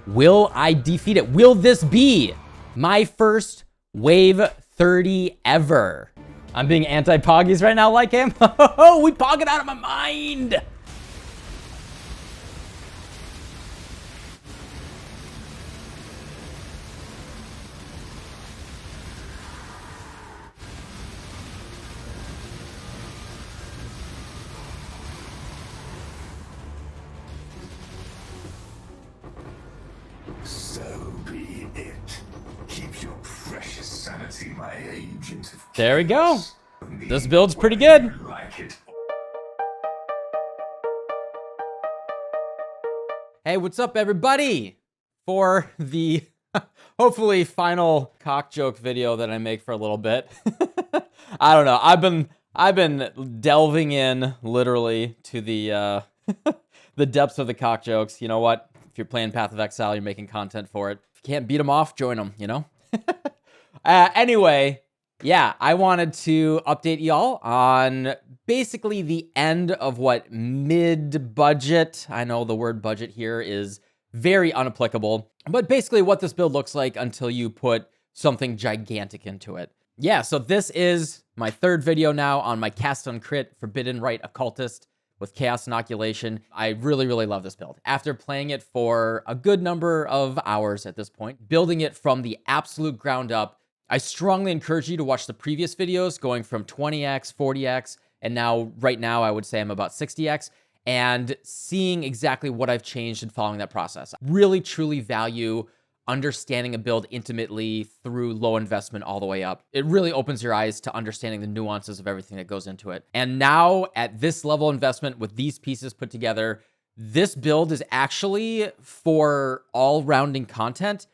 Will I defeat it? Will this be my first wave 30 ever? I'm being anti-poggies right now like him. Oh, we pog it out of my mind. So be it. Keep your precious sanity, my agent of There we go. chaos. This build's pretty good. Like it. Hey, what's up, everybody? For the hopefully final cock joke video that I make for a little bit. I don't know. I've been delving in literally to the the depths of the cock jokes. You know what? If you're playing Path of Exile, you're making content for it. If you can't beat them off, join them, you know? Anyway, yeah, I wanted to update y'all on basically the end of what mid-budget, I know the word budget here is very unapplicable, but basically what this build looks like until you put something gigantic into it. Yeah, so this is my third video now on my cast on crit Forbidden Rite Occultist with Chaos Inoculation. I really, really love this build. After playing it for a good number of hours at this point, building it from the absolute ground up, I strongly encourage you to watch the previous videos going from 20x, 40x, and now, right now, I would say I'm about 60x, and seeing exactly what I've changed and following that process. Really, truly value understanding a build intimately through low investment all the way up. It really opens your eyes to understanding the nuances of everything that goes into it. And now at this level of investment with these pieces put together, this build is actually for all rounding content.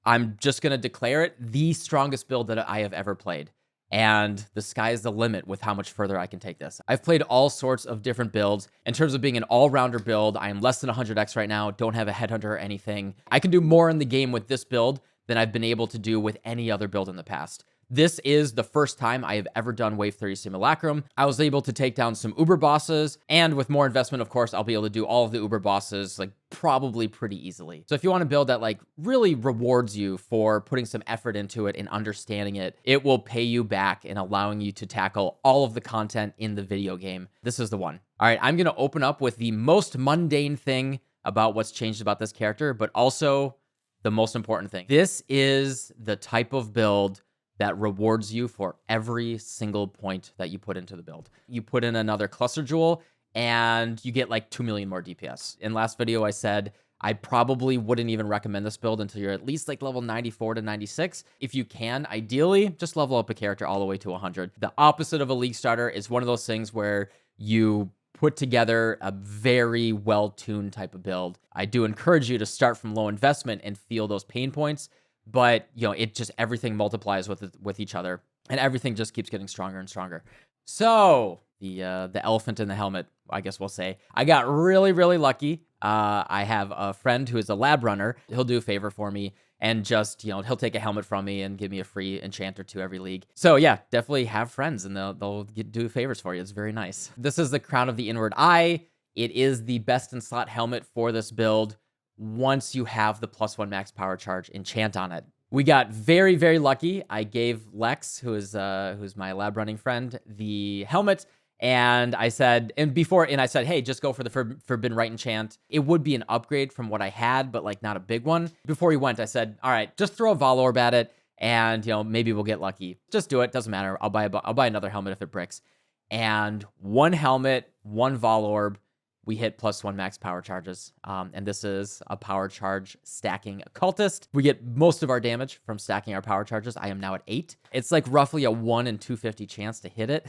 I'm just going to declare it the strongest build that I have ever played. And the sky is the limit with how much further I can take this. I've played all sorts of different builds. In terms of being an all-rounder build, I am less than 100x right now, don't have a headhunter or anything. I can do more in the game with this build than I've been able to do with any other build in the past. This is the first time I have ever done Wave 30 Simulacrum. I was able to take down some Uber bosses, and with more investment, of course, I'll be able to do all of the Uber bosses, like, probably pretty easily. So if you want to build that, like, really rewards you for putting some effort into it and understanding it, it will pay you back in allowing you to tackle all of the content in the video game. This is the one. All right, I'm going to open up with the most mundane thing about what's changed about this character, but also the most important thing. This is the type of build that rewards you for every single point that you put into the build. You put in another cluster jewel and you get like 2 million more DPS. In last video, I said I probably wouldn't even recommend this build until you're at least like level 94 to 96. If you can, ideally, just level up a character all the way to 100. The opposite of a league starter is one of those things where you put together a very well-tuned type of build. I do encourage you to start from low investment and feel those pain points. But, you know, it just, everything multiplies with each other, and everything just keeps getting stronger and stronger. So, the elephant in the helmet, I guess we'll say. I got really, really lucky. I have a friend who is a lab runner. He'll do a favor for me, and just, you know, he'll take a helmet from me and give me a free enchant or two every league. So, yeah, definitely have friends, and they'll do favors for you. It's very nice. This is the Crown of the Inward Eye. It is the best in slot helmet for this build once you have the +1 max power charge enchant on it. We got very, very lucky. I gave Lex, who's my lab running friend, the helmet, and I said, hey, just go for the Forbidden Rite enchant. It would be an upgrade from what I had, but like not a big one. Before he went, I said, all right, just throw a Vol Orb at it, and you know, maybe we'll get lucky. Just do it, doesn't matter. I'll buy another helmet if it bricks. And one helmet, one Vol Orb, we hit +1 max power charges. And this is a power charge stacking occultist. We get most of our damage from stacking our power charges. I am now at 8. It's like roughly a 1 in 250 chance to hit it.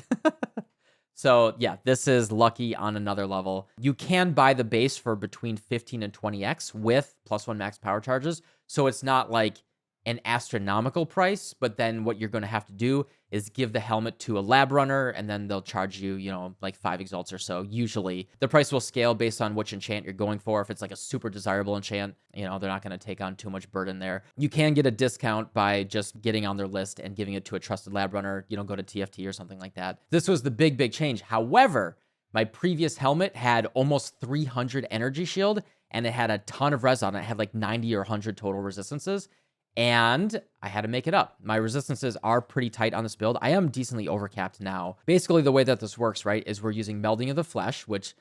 So yeah, this is lucky on another level. You can buy the base for between 15 and 20x with +1 max power charges. So it's not like an astronomical price, but then what you're going to have to do is give the helmet to a lab runner, and then they'll charge you, you know, like 5 exalts or so. Usually the price will scale based on which enchant you're going for. If it's like a super desirable enchant, you know, they're not going to take on too much burden there. You can get a discount by just getting on their list and giving it to a trusted lab runner, you know, go to TFT or something like that. This was the big change. However, my previous helmet had almost 300 energy shield, and it had a ton of res on it. It had like 90 or 100 total resistances, and I had to make it up. My resistances are pretty tight on this build. I am decently overcapped now. Basically, the way that this works, right, is we're using Melding of the Flesh, which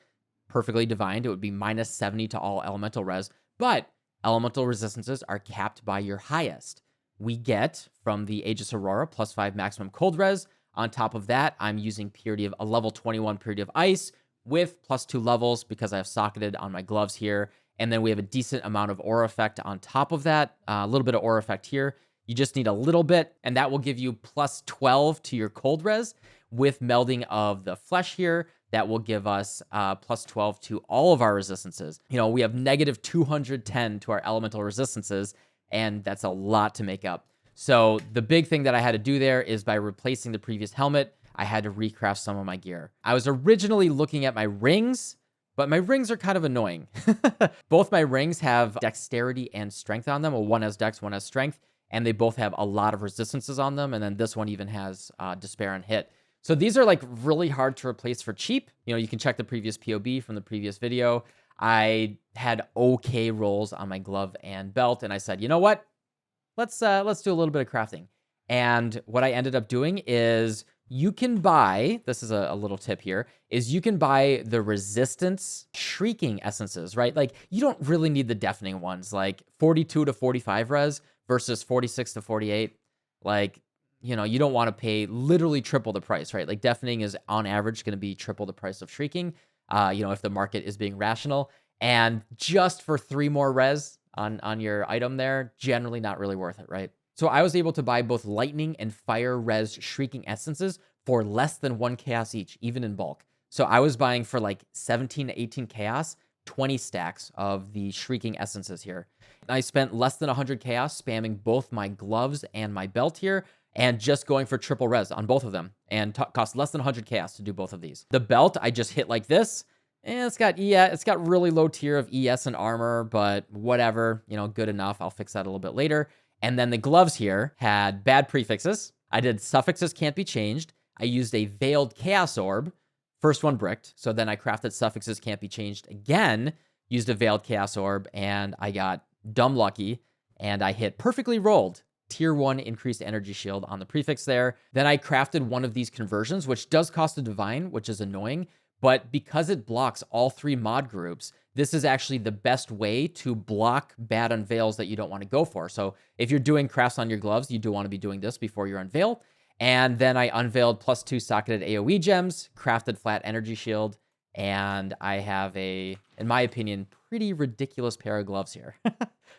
perfectly divined. It would be minus 70 to all elemental res, but elemental resistances are capped by your highest. We get from the Aegis Aurora plus 5 maximum cold res. On top of that, I'm using purity of a level 21 purity of ice with plus 2 levels because I have socketed on my gloves here. And then we have a decent amount of aura effect on top of that, a little bit of aura effect here. You just need a little bit, and that will give you plus 12 to your cold res with melding of the flesh here. That will give us plus 12 to all of our resistances. You know, we have negative 210 to our elemental resistances, and that's a lot to make up. So the big thing that I had to do there is by replacing the previous helmet, I had to recraft some of my gear. I was originally looking at my rings, but my rings are kind of annoying. Both my rings have dexterity and strength on them. Well, one has dex, one has strength, and they both have a lot of resistances on them. And then this one even has despair and hit. So these are like really hard to replace for cheap. You know, you can check the previous POB from the previous video. I had okay rolls on my glove and belt, and I said, you know what? Let's do a little bit of crafting. And what I ended up doing is you can buy, this is a little tip here, is you can buy the resistance shrieking essences, right? Like you don't really need the deafening ones, like 42 to 45 res versus 46 to 48. Like, you know, you don't want to pay literally triple the price, right? Like deafening is on average going to be triple the price of shrieking, you know, if the market is being rational. And just for 3 more res on your item there, generally not really worth it, right? So I was able to buy both lightning and fire res shrieking essences for less than 1 chaos each, even in bulk. So I was buying for like 17 to 18 chaos, 20 stacks of the shrieking essences here. I spent less than 100 chaos spamming both my gloves and my belt here, and just going for triple res on both of them, and cost less than 100 chaos to do both of these. The belt, I just hit like this, and it's got really low tier of ES and armor, but whatever, you know, good enough. I'll fix that a little bit later. And then the gloves here had bad prefixes. I did suffixes can't be changed. I used a veiled chaos orb. First one bricked. So then I crafted suffixes can't be changed again, used a veiled chaos orb, and I got dumb lucky, and I hit perfectly rolled. Tier 1 increased energy shield on the prefix there. Then I crafted one of these conversions, which does cost a divine, which is annoying. But because it blocks all 3 mod groups, this is actually the best way to block bad unveils that you don't want to go for. So if you're doing crafts on your gloves, you do want to be doing this before your unveil. And then I unveiled plus 2 socketed AoE gems, crafted flat energy shield, and I have a, in my opinion, pretty ridiculous pair of gloves here.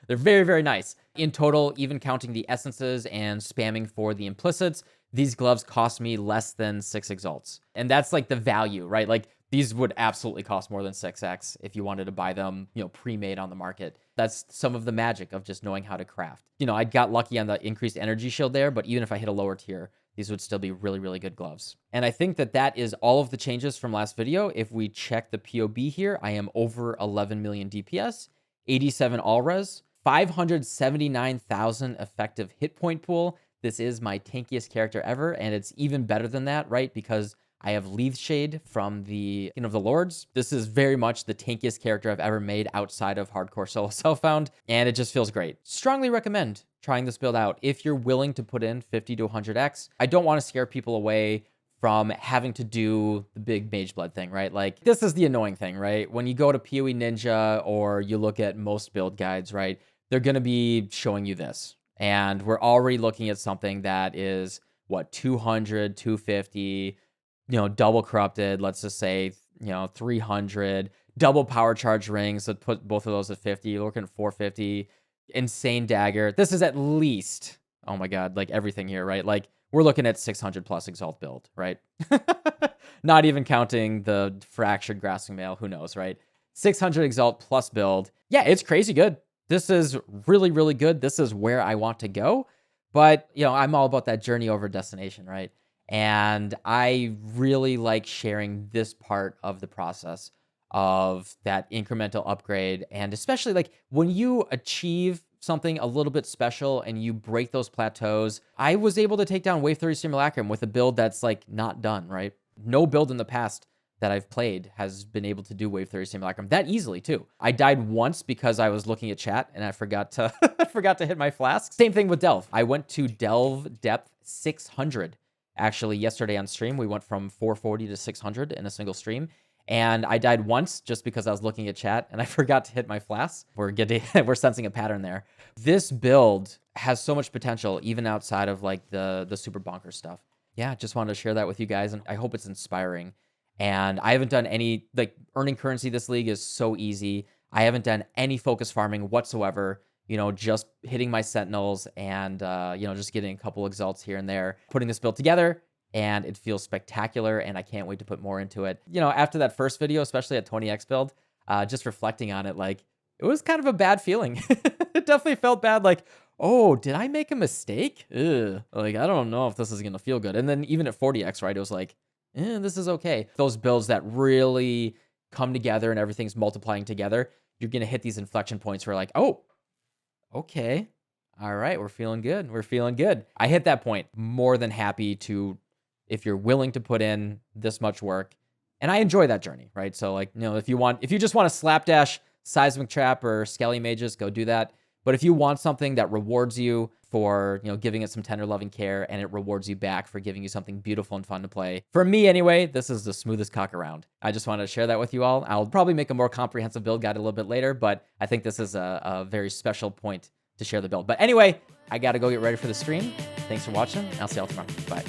They're very, very nice. In total, even counting the essences and spamming for the implicits, these gloves cost me less than 6 exalts. And that's like the value, right? Like these would absolutely cost more than 6x if you wanted to buy them, you know, pre-made on the market. That's some of the magic of just knowing how to craft. You know, I got lucky on the increased energy shield there, but even if I hit a lower tier, these would still be really, really good gloves. And I think that that is all of the changes from last video. If we check the POB here, I am over 11 million DPS, 87 all res, 579,000 effective hit point pool. This is my tankiest character ever, and it's even better than that, right? Because I have Leaf Shade from the King of the Lords. This is very much the tankiest character I've ever made outside of Hardcore Solo Self-Found, and it just feels great. Strongly recommend trying this build out if you're willing to put in 50 to 100x. I don't want to scare people away from having to do the big Mage Blood thing, right? Like, this is the annoying thing, right? When you go to PoE Ninja or you look at most build guides, right? They're going to be showing you this. And we're already looking at something that is, what, 200, 250, you know, double corrupted, let's just say, you know, 300, double power charge rings, so put both of those at 50, you're looking at 450, insane dagger. This is at least, oh my God, like everything here, right? Like, we're looking at 600 plus exalt build, right? Not even counting the fractured grasping mail, who knows, right? 600 exalt plus build. Yeah, it's crazy good. This is really, really good. This is where I want to go. But, you know, I'm all about that journey over destination, right? And I really like sharing this part of the process of that incremental upgrade. And especially like when you achieve something a little bit special and you break those plateaus. I was able to take down Wave 30 Simulacrum with a build that's like not done, right? No build in the past that I've played has been able to do Wave 30 Simulacrum that easily too. I died once because I was looking at chat and I forgot to forgot to hit my flask. Same thing with Delve. I went to Delve depth 600 actually yesterday on stream. We went from 440 to 600 in a single stream. And I died once just because I was looking at chat and I forgot to hit my flask. We're sensing a pattern there. This build has so much potential, even outside of like the super bonker stuff. Yeah, just wanted to share that with you guys, and I hope it's inspiring. And I haven't done any, like, earning currency this league is so easy. I haven't done any focus farming whatsoever, you know, just hitting my sentinels and, you know, just getting a couple exalts here and there, putting this build together, and it feels spectacular, and I can't wait to put more into it. You know, after that first video, especially at 20x build, just reflecting on it, like, it was kind of a bad feeling. It definitely felt bad, like, oh, did I make a mistake? Ugh. Like, I don't know if this is gonna feel good. And then even at 40x, right, it was like, this is okay. Those builds that really come together and everything's multiplying together, you're gonna hit these inflection points where like, oh, okay, all right, we're feeling good. We're feeling good. I hit that point, more than happy to, if you're willing to put in this much work, and I enjoy that journey, right? So like, you know, if you just want to slapdash Seismic Trap or Skelly Mages, go do that. But if you want something that rewards you for, you know, giving it some tender loving care, and it rewards you back for giving you something beautiful and fun to play, for me anyway, this is the smoothest cock around. I just wanted to share that with you all. I'll probably make a more comprehensive build guide a little bit later, but I think this is a very special point to share the build. But anyway, I got to go get ready for the stream. Thanks for watching. I'll see y'all tomorrow. Bye.